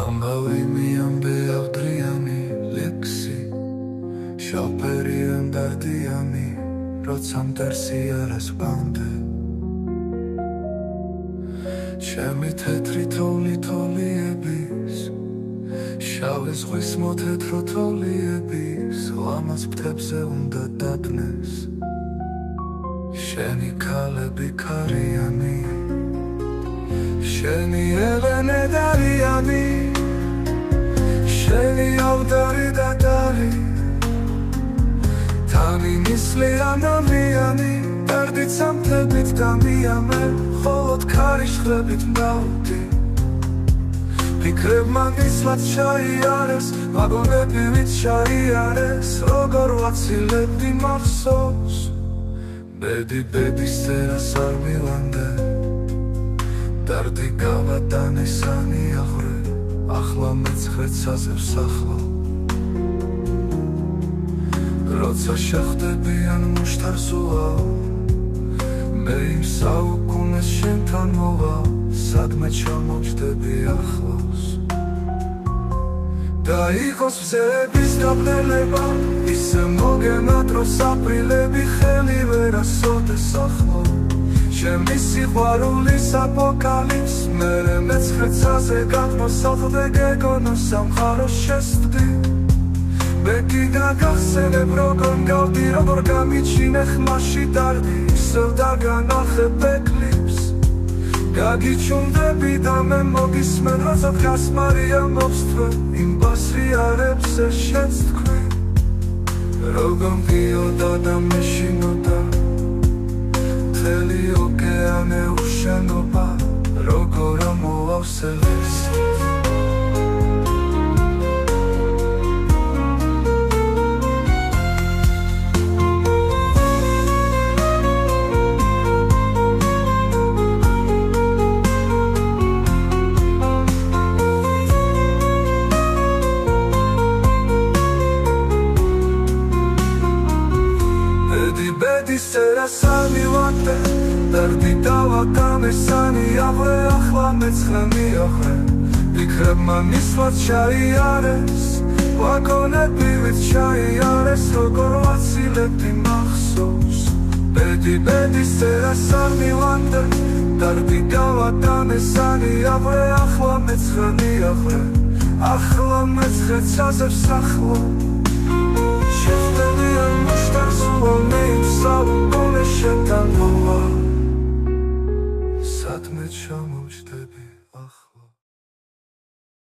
ამბავი მიამბეავდრიანი ლექსი შავფერი ანდარდიანი როცა მტერსი არას ბამდე ჩემი თეთრი თოლიების შავი ზღვის მოთეთრო თოლიების ლამაზ ფრთებზე უნდა დადნეს შენი ქალები ქარიანი შენი ელენე დარიანი შენი ავდარი და დარი თანი ნისლი ანამიანი დარდით სამთებით დამიამე ხოლოდ ქარიშხლებით მდავდი ფიქრებმა ნისლად ჩაიარეს ვაგონები ვით ჩაიარეს როგორ ვაცილებდი მახსოვს ბედის წერას არ მივანდე დარდი გავატანესანი აღვრე ახლა მეცხრეცაზე ვსახლო როცა შეხვდებიან მუშტარს უაო მე იმ საუკუნეს შენთან მოვალ სადმე ჩამოვჯდები ახლოს და იყოს მზეების დაბნელება ისე მოგენატრო საპრილები ხელი ვერასოდეს ახლო ჩემი სიყვარულის აპოკალიფს მერე მეცხრეცაზე გადმოსახლდე გეგონო სამყაროს შესწვდი მე კიდე გახსენებ როგორ გავდი როგორ გამიჩინე ხმაში დარდი ისევ დაგანახე ბეკლიპს გაგიჩუნდები და მე მოგისმენ როცა დგას მარია მოვსთვე იმ ბასრიარებს შენს თქვი როგორ მდიოდა და მეშინოდა მთელი ოკეანე უშენობა როგორ ამოვავსელეს ბედის წერას არ მივანდე დარდი დავატანესანი აღვე ახლა მეცხრე მიახრე ფიქრებმა ნისლად ჩაიარეს ვაგონები ვით ჩაიარეს როგორ ვაცილებდი მახსოვს ბედის წერას არ მივანდე დარდი დავატანესანი აღვე ახლა მეცხრე მიახრე ახლა მეცხრეცაზე ვსახლო შეხვდებიან მუშტარს უაო მე იმ საუკუნეს შენთან მოვალ სადმე ჩამოვჯდები ახლა